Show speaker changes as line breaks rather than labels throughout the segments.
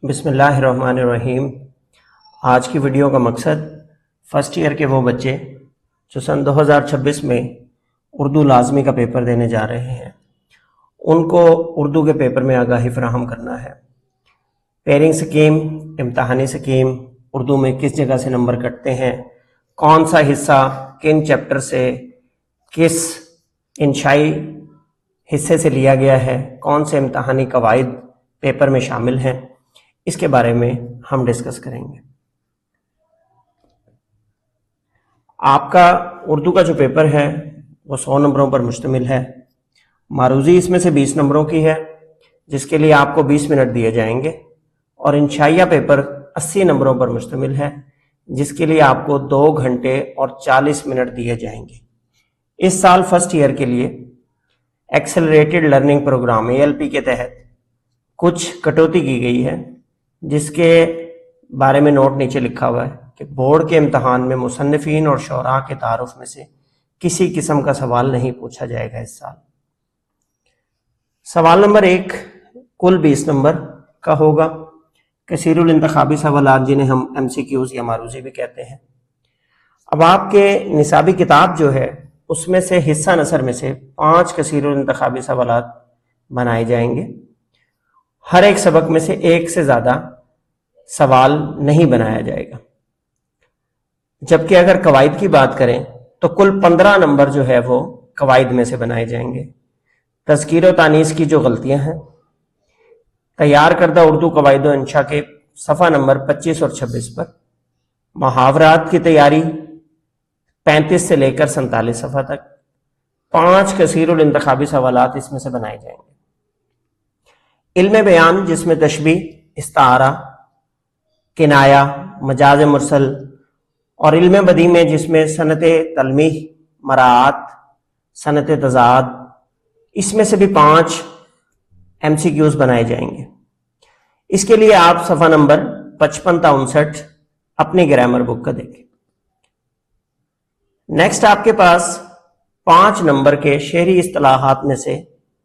بسم اللہ الرحمن الرحیم۔ آج کی ویڈیو کا مقصد فرسٹ ایئر کے وہ بچے جو سن 2026 میں اردو لازمی کا پیپر دینے جا رہے ہیں ان کو اردو کے پیپر میں آگاہی فراہم کرنا ہے۔ پیئرنگ سکیم، امتحانی سکیم، اردو میں کس جگہ سے نمبر کٹتے ہیں، کون سا حصہ کن چیپٹر سے کس انشائی حصے سے لیا گیا ہے، کون سے امتحانی قواعد پیپر میں شامل ہیں، اس کے بارے میں ہم ڈسکس کریں گے۔ آپ کا اردو کا جو پیپر ہے وہ 100 نمبروں پر مشتمل ہے۔ معروضی اس میں سے 20 نمبروں کی ہے جس کے لیے آپ کو 20 منٹ دیے جائیں گے، اور انشائیہ پیپر 80 نمبروں پر مشتمل ہے جس کے لیے آپ کو 2 گھنٹے اور 40 منٹ دیے جائیں گے۔ اس سال فرسٹ ایئر کے لیے ایکسلریٹڈ لرننگ پروگرام ALP کے تحت کچھ کٹوتی کی گئی ہے، جس کے بارے میں نوٹ نیچے لکھا ہوا ہے کہ بورڈ کے امتحان میں مصنفین اور شعراء کے تعارف میں سے کسی قسم کا سوال نہیں پوچھا جائے گا اس سال۔ سوال نمبر 1 کل 20 نمبر کا ہوگا، کثیر الانتخابی سوالات جنہیں ہم MCQs یا معروضی بھی کہتے ہیں۔ اب آپ کے نصابی کتاب جو ہے اس میں سے حصہ نثر میں سے 5 کثیر الانتخابی سوالات بنائے جائیں گے۔ ہر ایک سبق میں سے ایک سے زیادہ سوال نہیں بنایا جائے گا، جبکہ اگر قواعد کی بات کریں تو کل 15 نمبر جو ہے وہ قواعد میں سے بنائے جائیں گے۔ تذکیر و تانیث کی جو غلطیاں ہیں، تیار کردہ اردو قواعد و انشاء کے صفحہ نمبر 25 اور 26 پر، محاورات کی تیاری 35 سے لے کر 47 صفحہ تک 5 کثیر الانتخابی سوالات اس میں سے بنائے جائیں گے۔ علم بیان جس میں تشبیہ، استعارہ، کنایہ، مجاز مرسل، اور علم بدیع میں جس میں صنعت تلمیح، مراعات، صنعت تضاد، اس میں سے بھی 5 MCQs بنائے جائیں گے۔ اس کے لیے آپ صفحہ نمبر 55 تا 59 اپنی گرامر بک کا دیکھیں۔ نیکسٹ آپ کے پاس 5 نمبر کے شعری اصطلاحات میں سے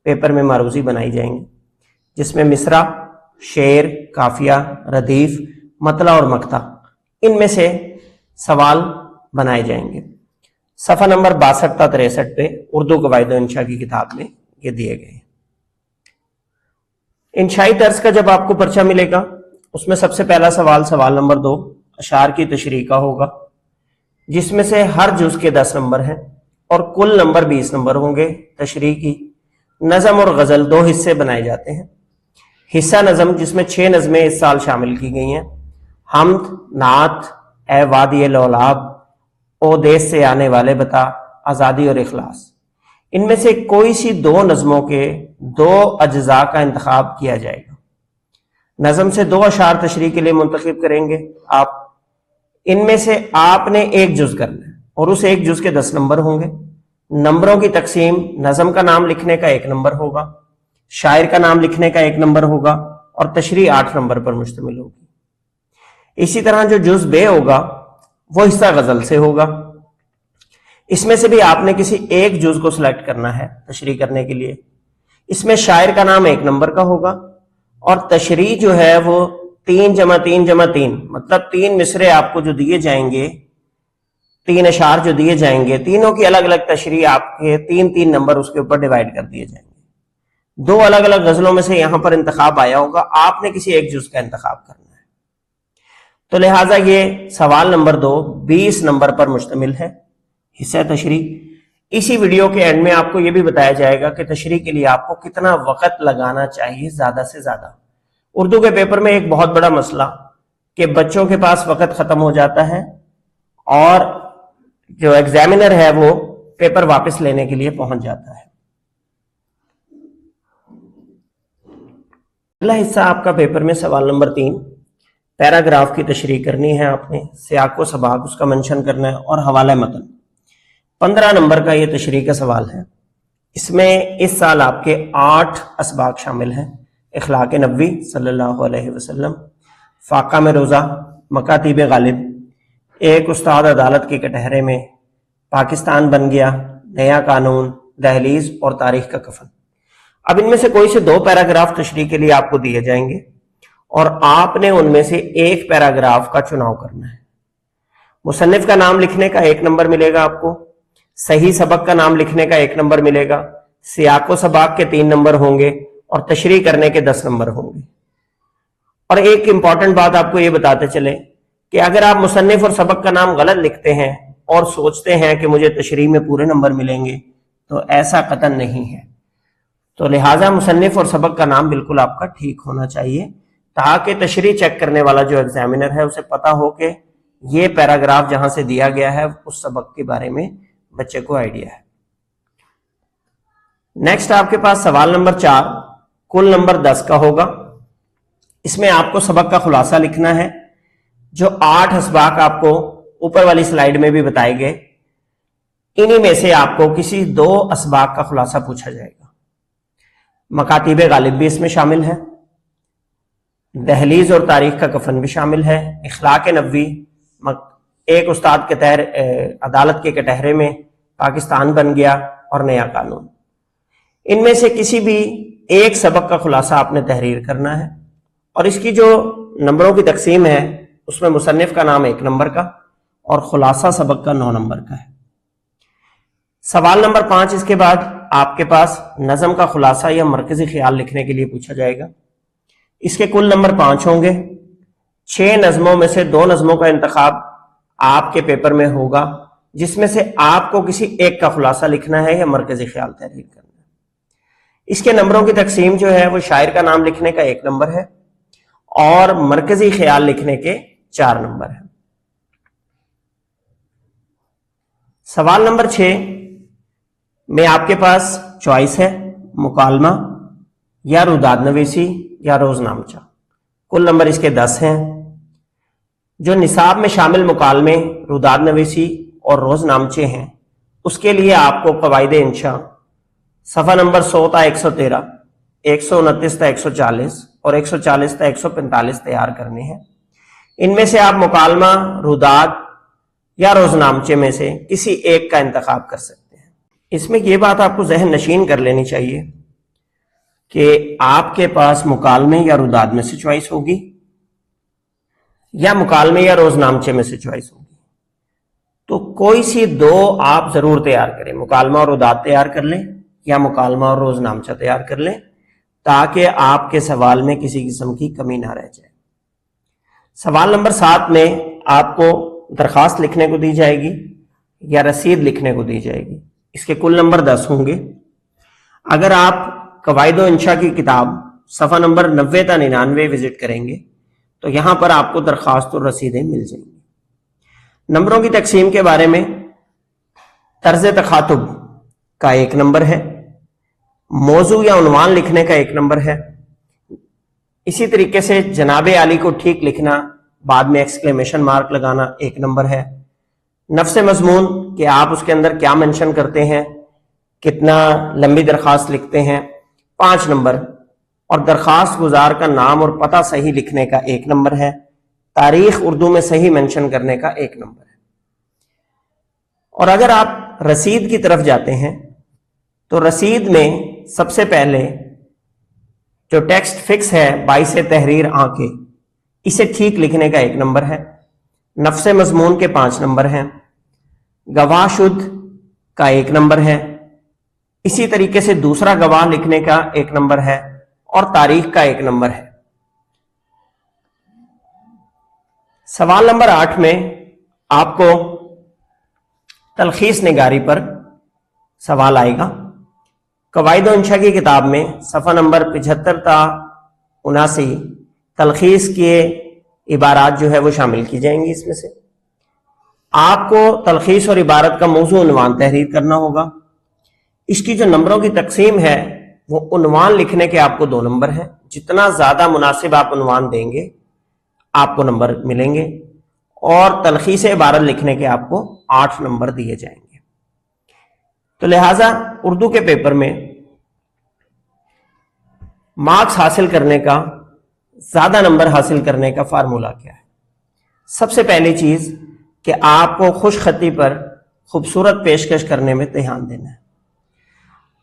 پیپر میں معروضی بنائی جائیں گی، جس میں مصرع، شعر، قافیہ، ردیف، مطلع اور مقطع، ان میں سے سوال بنائے جائیں گے۔ صفحہ نمبر 62 تا 63 پہ اردو قواعد و انشاء کی کتاب میں یہ دیے گئے ہیں۔ انشائی طرز کا جب آپ کو پرچہ ملے گا اس میں سب سے پہلا سوال نمبر 2 اشعار کی تشریح کا ہوگا، جس میں سے ہر جز کے 10 نمبر ہیں اور کل نمبر 20 نمبر ہوں گے۔ تشریح کی نظم اور غزل 2 حصے بنائے جاتے ہیں۔ حصہ نظم جس میں 6 نظمیں اس سال شامل کی گئی ہیں: حمد، نعت، اے وادی لولاب، او دیس سے آنے والے بتا، آزادی اور اخلاص۔ ان میں سے کوئی سی 2 نظموں کے 2 اجزاء کا انتخاب کیا جائے گا۔ نظم سے 2 اشعار تشریح کے لیے منتخب کریں گے آپ۔ ان میں سے آپ نے ایک جز کرنا ہے اور اس ایک جز کے 10 نمبر ہوں گے۔ نمبروں کی تقسیم: نظم کا نام لکھنے کا 1 نمبر ہوگا، شاعر کا نام لکھنے کا 1 نمبر ہوگا، اور تشریح 8 نمبر پر مشتمل ہوگی۔ اسی طرح جو جز بے ہوگا وہ حصہ غزل سے ہوگا۔ اس میں سے بھی آپ نے کسی ایک جز کو سلیکٹ کرنا ہے تشریح کرنے کے لیے۔ اس میں شاعر کا نام 1 نمبر کا ہوگا، اور تشریح جو ہے وہ 3 جمع 3 جمع 3، مطلب 3 مصرے آپ کو جو دیے جائیں گے، 3 اشعار جو دیے جائیں گے، تینوں کی الگ الگ تشریح آپ کے 3 نمبر اس کے اوپر ڈیوائڈ کر دیے جائیں گے۔ 2 الگ الگ غزلوں میں سے یہاں پر انتخاب آیا ہوگا، آپ نے کسی ایک جز کا انتخاب کرنا ہے۔ تو لہٰذا یہ سوال نمبر 2 20 نمبر پر مشتمل ہے، حصہ تشریح۔ اسی ویڈیو کے اینڈ میں آپ کو یہ بھی بتایا جائے گا کہ تشریح کے لیے آپ کو کتنا وقت لگانا چاہیے زیادہ سے زیادہ۔ اردو کے پیپر میں ایک بہت بڑا مسئلہ کہ بچوں کے پاس وقت ختم ہو جاتا ہے اور جو ایگزامینر ہے وہ پیپر واپس لینے کے لیے پہنچ جاتا ہے۔ اگلا حصہ آپ کا پیپر میں سوال نمبر 3 پیراگراف کی تشریح کرنی ہے، آپ نے سیاق و سباق اس کا منشن کرنا ہے اور حوالہ متن۔ 15 نمبر کا یہ تشریح کا سوال ہے۔ اس میں اس سال آپ کے 8 اسباق شامل ہیں: اخلاق نبوی صلی اللہ علیہ وسلم، فاقہ میں روزہ، مکاتیب غالب، ایک استاد عدالت کے کٹہرے میں، پاکستان بن گیا، نیا قانون، دہلیز اور تاریخ کا کفن۔ اب ان میں سے کوئی سے 2 پیراگراف تشریح کے لیے آپ کو دیے جائیں گے، اور آپ نے ان میں سے ایک پیراگراف کا چناؤ کرنا ہے۔ مصنف کا نام لکھنے کا 1 نمبر ملے گا آپ کو، صحیح سبق کا نام لکھنے کا 1 نمبر ملے گا، سیاق و سباق کے 3 نمبر ہوں گے اور تشریح کرنے کے 10 نمبر ہوں گے۔ اور ایک امپورٹنٹ بات آپ کو یہ بتاتے چلے کہ اگر آپ مصنف اور سبق کا نام غلط لکھتے ہیں اور سوچتے ہیں کہ مجھے تشریح میں پورے نمبر ملیں گے تو ایسا قطعاً نہیں ہے۔ تو لہٰذا مصنف اور سبق کا نام بالکل آپ کا ٹھیک ہونا چاہیے تاکہ تشریح چیک کرنے والا جو ایگزامینر ہے اسے پتا ہو کہ یہ پیراگراف جہاں سے دیا گیا ہے اس سبق کے بارے میں بچے کو آئیڈیا ہے۔ نیکسٹ آپ کے پاس سوال نمبر 4 کل نمبر 10 کا ہوگا۔ اس میں آپ کو سبق کا خلاصہ لکھنا ہے۔ جو 8 اسباق آپ کو اوپر والی سلائیڈ میں بھی بتائے گئے، انہی میں سے آپ کو کسی 2 اسباق کا خلاصہ پوچھا جائے گا۔ مکاتیب غالب بھی اس میں شامل ہے، دہلیز اور تاریخ کا کفن بھی شامل ہے، اخلاق نبوی، ایک استاد کے عدالت کے کٹہرے میں پاکستان بن گیا اور نیا قانون۔ ان میں سے کسی بھی ایک سبق کا خلاصہ آپ نے تحریر کرنا ہے، اور اس کی جو نمبروں کی تقسیم ہے اس میں مصنف کا نام 1 نمبر کا اور خلاصہ سبق کا 9 نمبر کا ہے۔ سوال نمبر 5 اس کے بعد آپ کے پاس نظم کا خلاصہ یا مرکزی خیال لکھنے کے لیے پوچھا جائے گا۔ اس کے کل نمبر 5 ہوں گے۔ 6 نظموں میں سے 2 نظموں کا انتخاب آپ کے پیپر میں ہوگا، جس میں سے آپ کو کسی ایک کا خلاصہ لکھنا ہے یا مرکزی خیال تحریر کرنا ہے۔ اس کے نمبروں کی تقسیم جو ہے وہ شاعر کا نام لکھنے کا 1 نمبر ہے اور مرکزی خیال لکھنے کے 4 نمبر ہیں۔ سوال نمبر 6 میں آپ کے پاس چوائس ہے مکالمہ یا روداد نویسی یا روز نامچہ۔ کل نمبر اس کے 10 ہیں۔ جو نصاب میں شامل مکالمے، روداد نویسی اور روز نامچے ہیں اس کے لیے آپ کو قواعد انشاء صفحہ نمبر 100 تا 113، 129 تا 140 اور 140 تا 145 تیار کرنے ہیں۔ ان میں سے آپ مکالمہ، روداد یا روز نامچے میں سے کسی ایک کا انتخاب کر سکتے ہیں۔ اس میں یہ بات آپ کو ذہن نشین کر لینی چاہیے کہ آپ کے پاس مکالمے یا روداد میں سے چوائس ہوگی یا مکالمے یا روز نامچے میں سے چوائس ہوگی، تو کوئی سی 2 آپ ضرور تیار کریں، مکالمہ اور روداد تیار کر لیں یا مکالمہ اور روز نامچہ تیار کر لیں تاکہ آپ کے سوال میں کسی قسم کی کمی نہ رہ جائے۔ سوال نمبر 7 میں آپ کو درخواست لکھنے کو دی جائے گی یا رسید لکھنے کو دی جائے گی۔ اس کے کل نمبر 10 ہوں گے۔ اگر آپ قواعد و انشاء کی کتاب صفحہ نمبر 90 تا 99 وزٹ کریں گے تو یہاں پر آپ کو درخواست اور رسیدیں مل جائیں گی۔ نمبروں کی تقسیم کے بارے میں طرز تخاطب کا 1 نمبر ہے، موضوع یا عنوان لکھنے کا 1 نمبر ہے، اسی طریقے سے جناب عالی کو ٹھیک لکھنا، بعد میں ایکسکلیمیشن مارک لگانا 1 نمبر ہے، نفس مضمون کہ آپ اس کے اندر کیا منشن کرتے ہیں، کتنا لمبی درخواست لکھتے ہیں 5 نمبر، اور درخواست گزار کا نام اور پتہ صحیح لکھنے کا 1 نمبر ہے، تاریخ اردو میں صحیح منشن کرنے کا 1 نمبر ہے۔ اور اگر آپ رسید کی طرف جاتے ہیں تو رسید میں سب سے پہلے جو ٹیکسٹ فکس ہے باعث تحریر آنکھیں، اسے ٹھیک لکھنے کا 1 نمبر ہے، نفس مضمون کے 5 نمبر ہیں، گواہ شد کا 1 نمبر ہے، اسی طریقے سے دوسرا گواہ لکھنے کا 1 نمبر ہے اور تاریخ کا 1 نمبر ہے۔ سوال نمبر 8 میں آپ کو تلخیص نگاری پر سوال آئے گا۔ قواعد و انشاء کی کتاب میں صفحہ نمبر 75 تا 79 تلخیص کے عبارات جو ہے وہ شامل کی جائیں گی۔ اس میں سے آپ کو تلخیص اور عبارت کا موضوع عنوان تحریر کرنا ہوگا۔ اس کی جو نمبروں کی تقسیم ہے وہ عنوان لکھنے کے آپ کو 2 نمبر ہیں، جتنا زیادہ مناسب آپ عنوان دیں گے آپ کو نمبر ملیں گے، اور تلخیص عبارت لکھنے کے آپ کو 8 نمبر دیے جائیں گے۔ تو لہٰذا اردو کے پیپر میں مارکس حاصل کرنے کا، زیادہ نمبر حاصل کرنے کا فارمولہ کیا ہے؟ سب سے پہلی چیز کہ آپ کو خوش خطی پر خوبصورت پیشکش کرنے میں دھیان دینا ہے۔